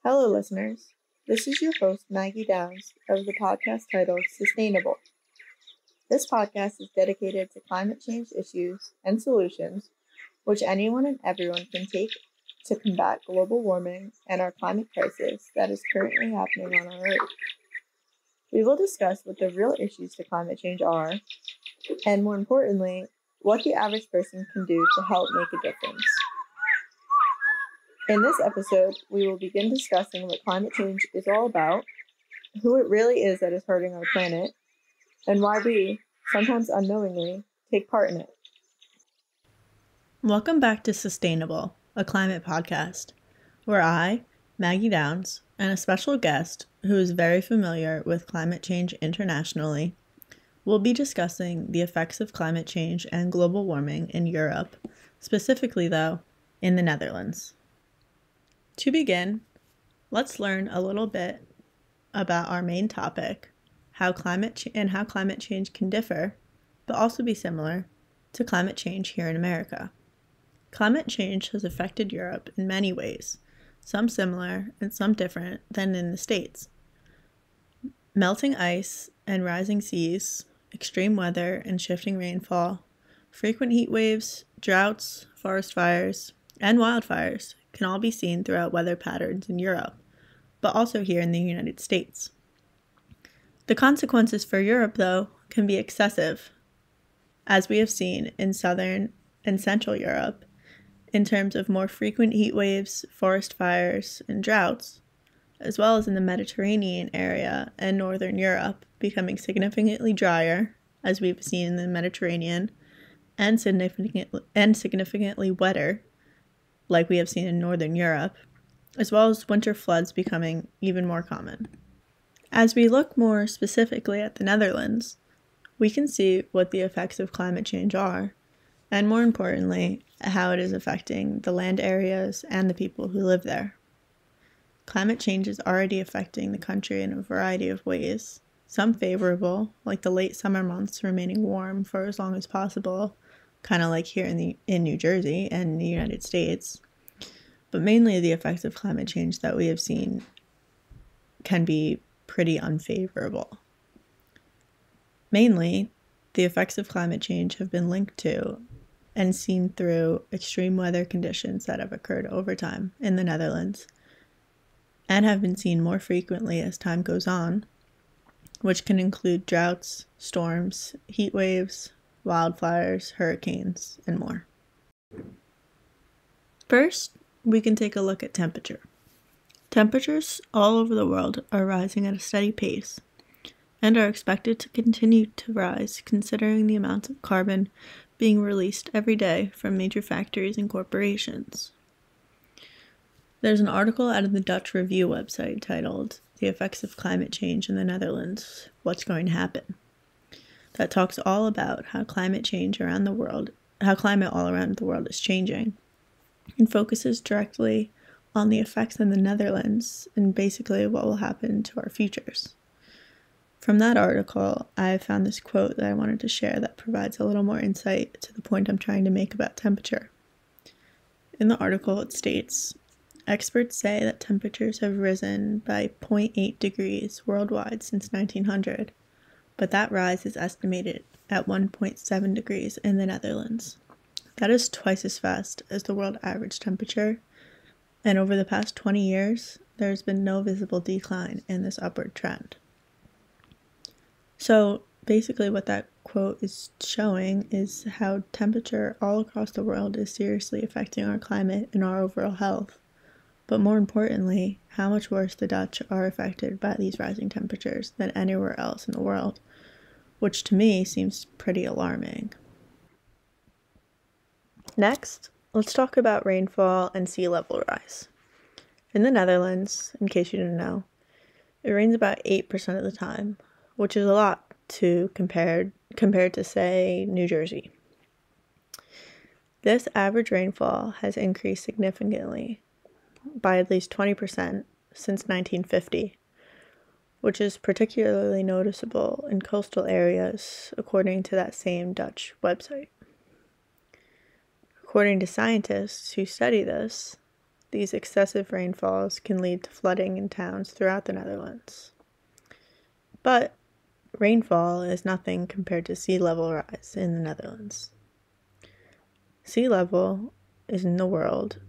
Hello, listeners. This is your host, Maggie Downs, of the podcast titled Sustainable. This podcast is dedicated to climate change issues and solutions which anyone and everyone can take to combat global warming and our climate crisis that is currently happening on our Earth. We will discuss what the real issues to climate change are, and more importantly, what the average person can do to help make a difference. In this episode, we will begin discussing what climate change is all about, who it really is that is hurting our planet, and why we, sometimes unknowingly, take part in it. Welcome back to Sustainable, a climate podcast, where I, Maggie Downs, and a special guest who is very familiar with climate change internationally, will be discussing the effects of climate change and global warming in Europe, specifically, though, in the Netherlands. To begin, let's learn a little bit about our main topic, how climate change can differ, but also be similar, to climate change here in America. Climate change has affected Europe in many ways, some similar and some different than in the States. Melting ice and rising seas, extreme weather and shifting rainfall, frequent heat waves, droughts, forest fires, and wildfires can all be seen throughout weather patterns in Europe, but also here in the United States. The consequences for Europe, though, can be excessive, as we have seen in Southern and Central Europe, in terms of more frequent heat waves, forest fires, and droughts, as well as in the Mediterranean area and Northern Europe becoming significantly drier, as we've seen in the Mediterranean, and significantly wetter, like we have seen in Northern Europe, as well as winter floods becoming even more common. As we look more specifically at the Netherlands, we can see what the effects of climate change are, and more importantly, how it is affecting the land areas and the people who live there. Climate change is already affecting the country in a variety of ways, some favorable, like the late summer months remaining warm for as long as possible, kind of like here in New Jersey and the United States, but mainly the effects of climate change that we have seen can be pretty unfavorable. Mainly, the effects of climate change have been linked to and seen through extreme weather conditions that have occurred over time in the Netherlands and have been seen more frequently as time goes on, which can include droughts, storms, heat waves, wildfires, hurricanes, and more. First, we can take a look at temperature. Temperatures all over the world are rising at a steady pace and are expected to continue to rise considering the amount of carbon being released every day from major factories and corporations. There's an article out of the Dutch Review website titled "The Effects of Climate Change in the Netherlands: What's Going to Happen?" that talks all about how climate all around the world is changing, and focuses directly on the effects in the Netherlands and basically what will happen to our futures. From that article, I found this quote that I wanted to share that provides a little more insight to the point I'm trying to make about temperature. In the article, it states, "Experts say that temperatures have risen by 0.8 degrees worldwide since 1900, but that rise is estimated at 1.7 degrees in the Netherlands. That is twice as fast as the world average temperature, and over the past 20 years, there has been no visible decline in this upward trend." So basically what that quote is showing is how temperature all across the world is seriously affecting our climate and our overall health. But more importantly, how much worse the Dutch are affected by these rising temperatures than anywhere else in the world, which to me seems pretty alarming. Next, let's talk about rainfall and sea level rise. In the Netherlands, in case you didn't know, it rains about 8% of the time, which is a lot compared to, say, New Jersey. This average rainfall has increased significantly by at least 20% since 1950, which is particularly noticeable in coastal areas, according to that same Dutch website. According to scientists who study this, these excessive rainfalls can lead to flooding in towns throughout the Netherlands. But rainfall is nothing compared to sea level rise in the Netherlands. Sea level in the world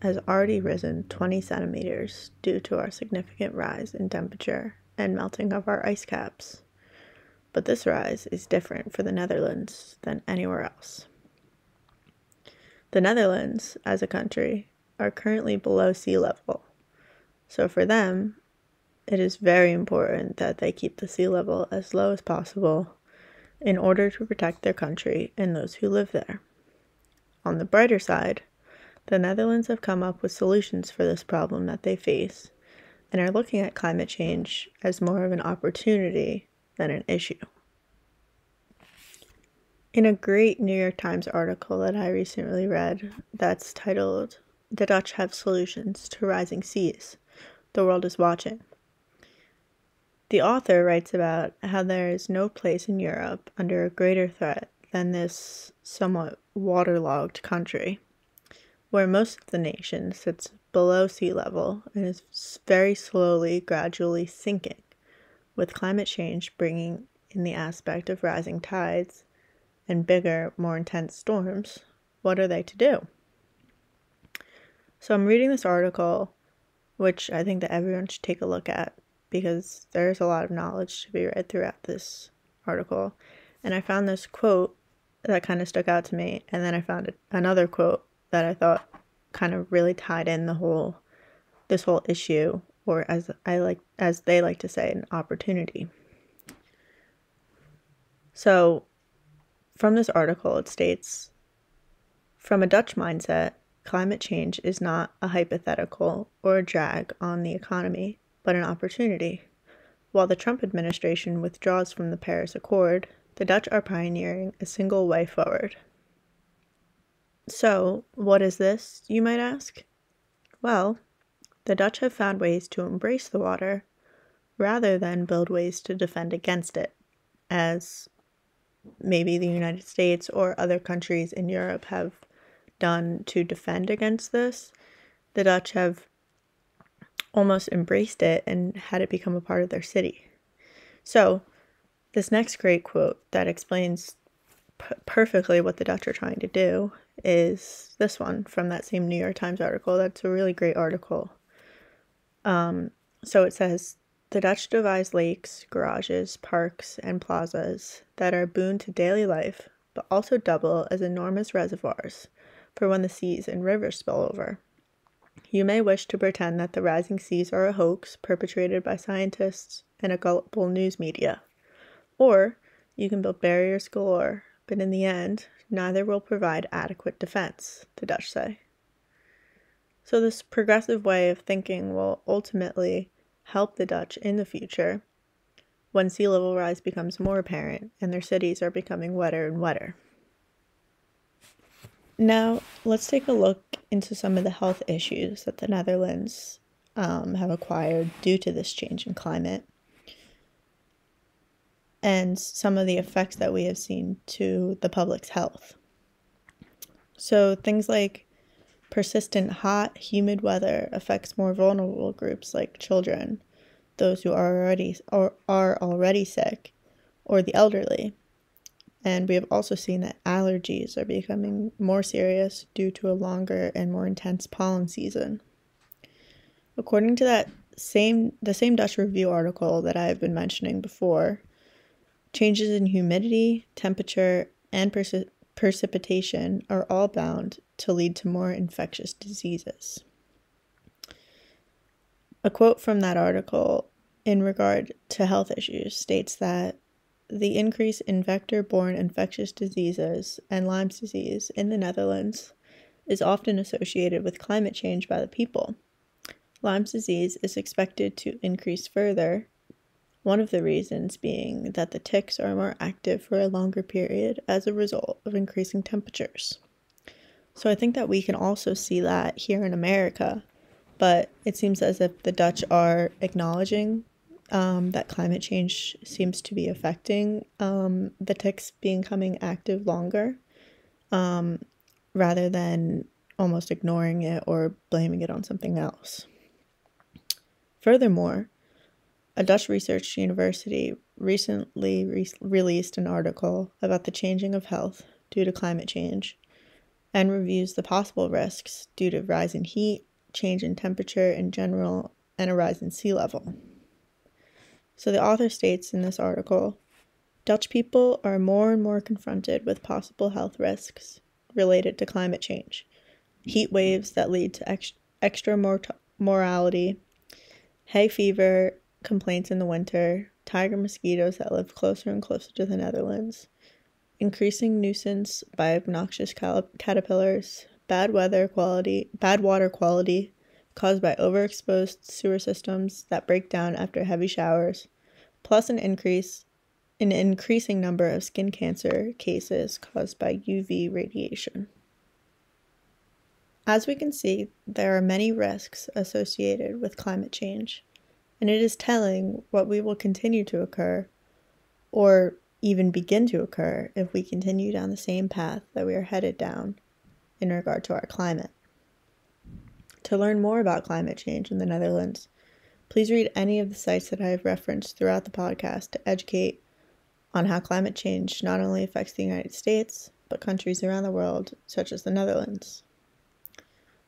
has already risen 20 centimeters due to our significant rise in temperature and melting of our ice caps. But this rise is different for the Netherlands than anywhere else. The Netherlands, as a country, are currently below sea level. So for them, it is very important that they keep the sea level as low as possible in order to protect their country and those who live there. On the brighter side, the Netherlands have come up with solutions for this problem that they face and are looking at climate change as more of an opportunity than an issue. In a great New York Times article that I recently read that's titled, "The Dutch Have Solutions to Rising Seas, the World is Watching," the author writes about how there is no place in Europe under a greater threat than this somewhat waterlogged country, where most of the nation sits below sea level and is very slowly, gradually sinking, with climate change bringing in the aspect of rising tides and bigger, more intense storms. What are they to do? So I'm reading this article, which I think that everyone should take a look at because there's a lot of knowledge to be read throughout this article. And I found this quote that kind of stuck out to me, and then I found another quote that I thought kind of really tied in this whole issue, or as they like to say, an opportunity. So from this article, it states, "From a Dutch mindset, climate change is not a hypothetical or a drag on the economy, but an opportunity. While the Trump administration withdraws from the Paris Accord, the Dutch are pioneering a single way forward." So, what is this, you might ask? Well, the Dutch have found ways to embrace the water rather than build ways to defend against it, as maybe the United States or other countries in Europe have done to defend against this. The Dutch have almost embraced it and had it become a part of their city. So, this next great quote that explains perfectly what the Dutch are trying to do is this one from that same New York Times article. That's a really great article. So it says, "The Dutch devise lakes, garages, parks, and plazas that are a boon to daily life, but also double as enormous reservoirs for when the seas and rivers spill over. You may wish to pretend that the rising seas are a hoax perpetrated by scientists and a gullible news media. Or you can build barriers galore, but in the end, neither will provide adequate defense," the Dutch say. So this progressive way of thinking will ultimately help the Dutch in the future when sea level rise becomes more apparent and their cities are becoming wetter and wetter. Now, let's take a look into some of the health issues that the Netherlands have acquired due to this change in climate, and some of the effects that we have seen to the public's health. So things like persistent hot, humid weather affects more vulnerable groups like children, those who are already sick, or the elderly. And we have also seen that allergies are becoming more serious due to a longer and more intense pollen season. According to the same Dutch Review article that I have been mentioning before, changes in humidity, temperature, and precipitation are all bound to lead to more infectious diseases. A quote from that article in regard to health issues states that the increase in vector-borne infectious diseases and Lyme's disease in the Netherlands is often associated with climate change by the people. Lyme's disease is expected to increase further, one of the reasons being that the ticks are more active for a longer period as a result of increasing temperatures. So I think that we can also see that here in America, but it seems as if the Dutch are acknowledging that climate change seems to be affecting the ticks becoming active longer, rather than almost ignoring it or blaming it on something else. Furthermore, a Dutch research university recently released an article about the changing of health due to climate change and reviews the possible risks due to rise in heat, change in temperature in general, and a rise in sea level. So the author states in this article, Dutch people are more and more confronted with possible health risks related to climate change, heat waves that lead to extra mortality, hay fever complaints in the winter, tiger mosquitoes that live closer and closer to the Netherlands, increasing nuisance by obnoxious caterpillars, bad water quality caused by overexposed sewer systems that break down after heavy showers, plus an increasing number of skin cancer cases caused by UV radiation. As we can see, there are many risks associated with climate change, and it is telling what we will continue to occur, or even begin to occur, if we continue down the same path that we are headed down in regard to our climate. To learn more about climate change in the Netherlands, please read any of the sites that I have referenced throughout the podcast to educate on how climate change not only affects the United States, but countries around the world, such as the Netherlands.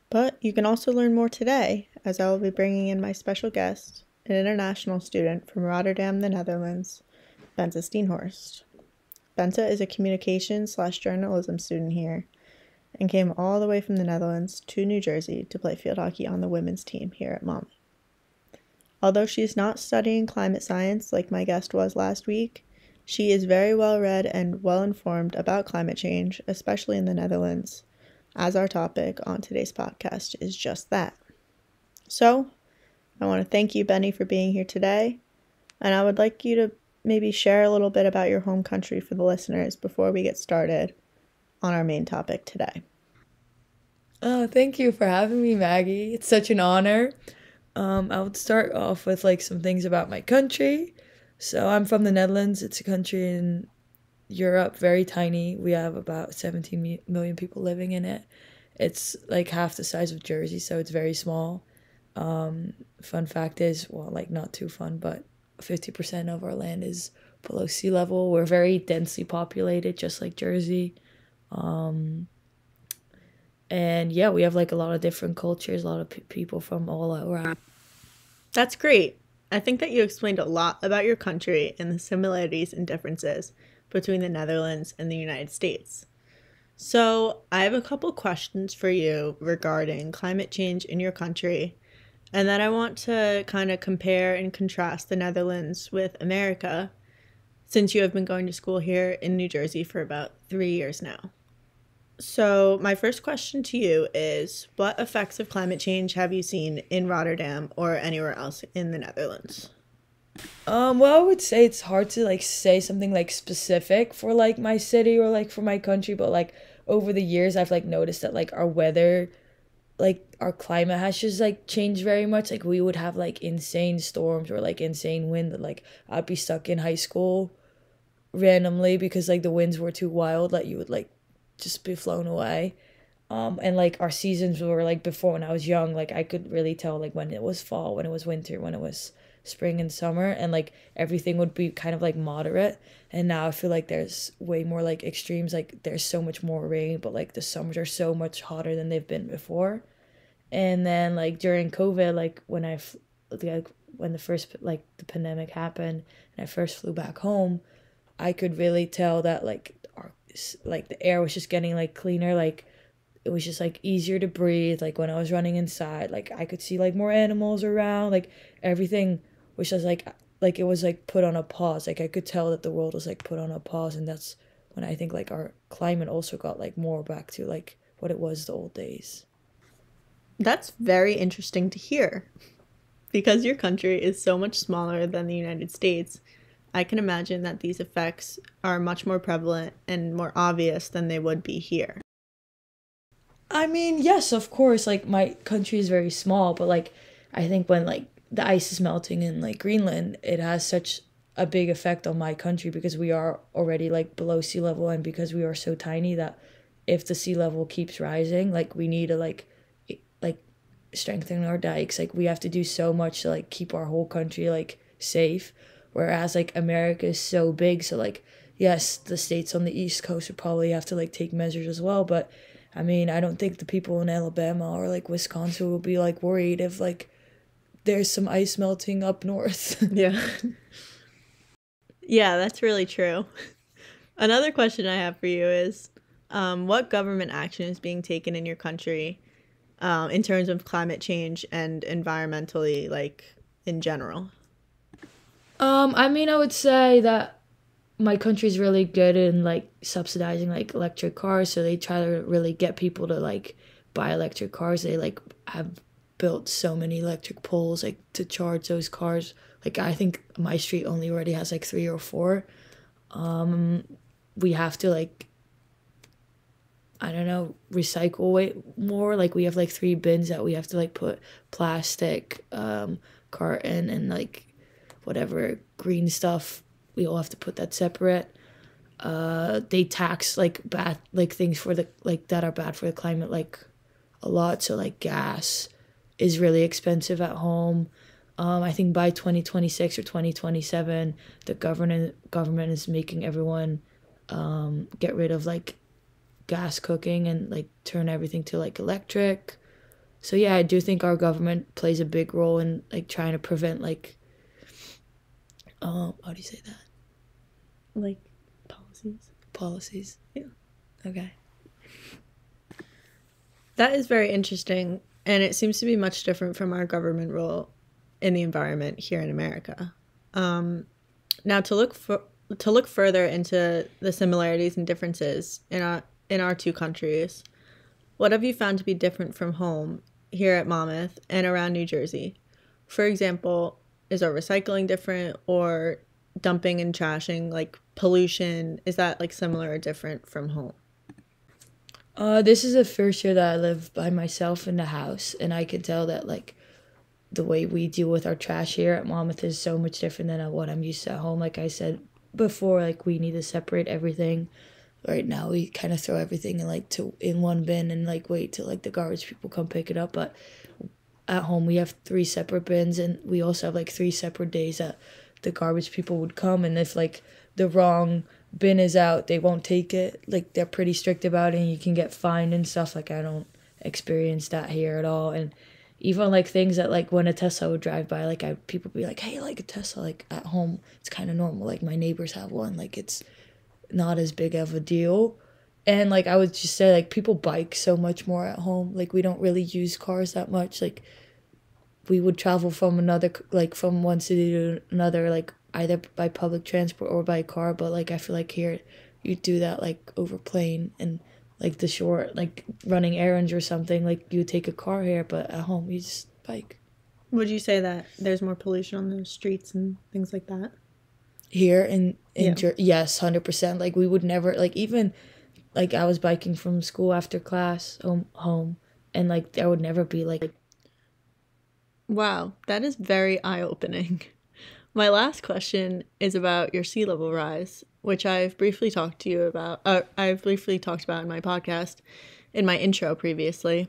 But you can also learn more today, as I will be bringing in my special guest, an international student from Rotterdam, the Netherlands, Bente Steenhorst. Bente is a communications/journalism student here and came all the way from the Netherlands to New Jersey to play field hockey on the women's team here at Monmouth. Although she's not studying climate science like my guest was last week, she is very well read and well informed about climate change, especially in the Netherlands, as our topic on today's podcast is just that. So, I want to thank you, Benny, for being here today, and I would like you to maybe share a little bit about your home country for the listeners before we get started on our main topic today. Oh, thank you for having me, Maggie. It's such an honor. I would start off with some things about my country. So I'm from the Netherlands. It's a country in Europe, very tiny. We have about 17 million people living in it. It's half the size of Jersey, so it's very small. Fun fact is, not too fun, but 50% of our land is below sea level. We're very densely populated, just like Jersey. And yeah, we have a lot of different cultures, a lot of people from all around. That's great. I think that you explained a lot about your country and the similarities and differences between the Netherlands and the United States. So I have a couple questions for you regarding climate change in your country, and then I want to kind of compare and contrast the Netherlands with America, since you have been going to school here in New Jersey for about 3 years now. So my first question to you is, what effects of climate change have you seen in Rotterdam or anywhere else in the Netherlands? Well, I would say it's hard to say something specific for my city or for my country, but over the years I've noticed that our weather, our climate has just changed very much. We would have insane storms or insane wind that I'd be stuck in high school randomly because the winds were too wild that you would just be flown away. And our seasons were before, when I was young, I could really tell when it was fall, when it was winter, when it was spring and summer, and everything would be kind of moderate. And now I feel there's way more extremes. There's so much more rain, but the summers are so much hotter than they've been before. And then during COVID, when when the first the pandemic happened and I first flew back home, I could really tell that the air was just getting cleaner. It was just easier to breathe. When I was running inside, I could see more animals around. Everything was just it was put on a pause. I could tell that the world was put on a pause, and that's when I think our climate also got more back to what it was the old days. That's very interesting to hear. Because your country is so much smaller than the United States, I can imagine that these effects are much more prevalent and more obvious than they would be here. I mean, yes, of course, my country is very small, but I think when the ice is melting in Greenland, it has such a big effect on my country because we are already below sea level, and because we are so tiny that if the sea level keeps rising, like we need to like strengthen our dikes. Like we have to do so much to like keep our whole country like safe. Whereas like America is so big, so like yes, the states on the East Coast would probably have to like take measures as well. But I mean, I don't think the people in Alabama or like Wisconsin will be like worried if like there's some ice melting up north. Yeah. Yeah, that's really true. Another question I have for you is what government action is being taken in your country in terms of climate change and environmentally, like in general? I mean, I would say that my country's really good in like subsidizing like electric cars, so they try to really get people to like buy electric cars. They like have built so many electric poles like to charge those cars. Like I think my street only already has like 3 or 4. We have to like, I don't know, recycle way more. Like we have like 3 bins that we have to like put plastic, carton, and like whatever green stuff. We all have to put that separate. They tax like bad like things for the like that are bad for the climate like a lot. So like gas is really expensive at home. I think by 2026 or 2027, the government is making everyone get rid of like gas cooking and like turn everything to like electric. So yeah, I do think our government plays a big role in like trying to prevent like how do you say that? Like policies. Policies. Yeah. Okay. That is very interesting, and it seems to be much different from our government role in the environment here in America. Now, to look further into the similarities and differences in our 2 countries, what have you found to be different from home here at Monmouth and around New Jersey? For example, is our recycling different, or dumping and trashing, like pollution, is that like similar or different from home? This is the first year that I live by myself in the house, and I can tell that like the way we deal with our trash here at Monmouth is so much different than what I'm used to at home. Like I said before, like we need to separate everything. Right now we kind of throw everything in one bin and like wait till like the garbage people come pick it up. But at home we have 3 separate bins, and we also have like 3 separate days that the garbage people would come, and if like the wrong bin is out, they won't take it. Like they're pretty strict about it, and you can get fined and stuff. Like I don't experience that here at all. And even like things that like when a Tesla would drive by, like people be like, hey, like a Tesla, like at home it's kind of normal. Like my neighbors have one, like it's not as big of a deal. And like I would just say like people bike so much more at home. Like we don't really use cars that much. Like we would travel from from one city to another, like either by public transport or by car. But like I feel like here you do that like over plane, and like the short like running errands or something, like you take a car here, but at home you just bike. Would you say that there's more pollution on the streets and things like that? Here in yes, 100%. Like we would never like, even like I was biking from school after class home, and like there would never be like. Wow, that is very eye-opening. My last question is about your sea level rise, which I've briefly talked about in my podcast in my intro previously.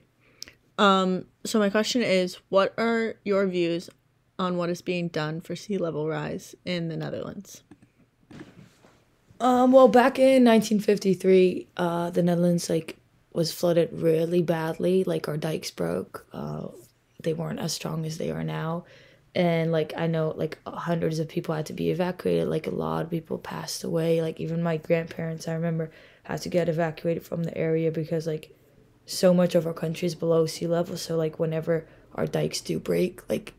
So my question is, what are your views on what is being done for sea level rise in the Netherlands? Well, back in 1953, the Netherlands like was flooded really badly. Like our dikes broke. They weren't as strong as they are now. And like I know like hundreds of people had to be evacuated. Like a lot of people passed away. Like even my grandparents, I remember, had to get evacuated from the area because like so much of our country is below sea level. So like whenever our dikes do break, like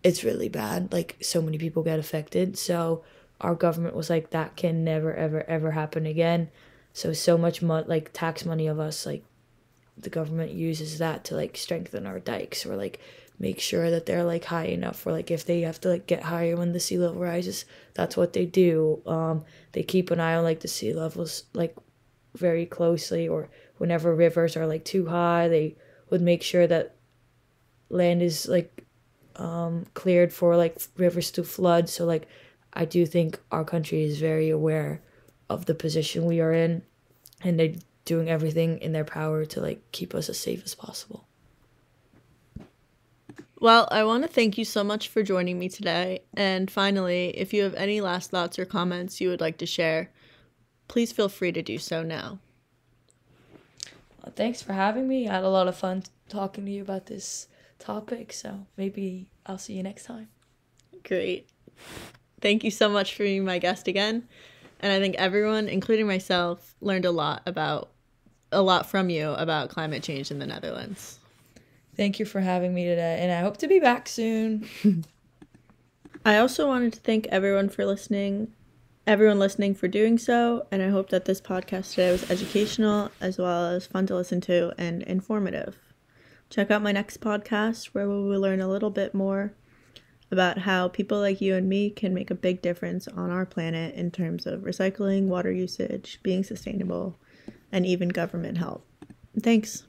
it's really bad. Like so many people get affected. So our government was like, that can never ever ever happen again. So much like tax money of us, like the government uses that to like strengthen our dikes, or like make sure that they're like high enough, or like if they have to like get higher when the sea level rises, that's what they do. They keep an eye on like the sea levels like very closely, or whenever rivers are like too high, they would make sure that land is like cleared for like rivers to flood. So like I do think our country is very aware of the position we are in, and they doing everything in their power to like keep us as safe as possible. Well, I want to thank you so much for joining me today. And finally, if you have any last thoughts or comments you would like to share, please feel free to do so now. Well, thanks for having me. I had a lot of fun talking to you about this topic, so maybe I'll see you next time. Great. Thank you so much for being my guest again. And I think everyone, including myself, learned a lot from you about climate change in the Netherlands. Thank you for having me today, and I hope to be back soon. I also wanted to thank everyone listening for doing so, and I hope that this podcast today was educational as well as fun to listen to and informative. Check out my next podcast where we will learn a little bit more about how people like you and me can make a big difference on our planet in terms of recycling, water usage, being sustainable, and even government help. Thanks.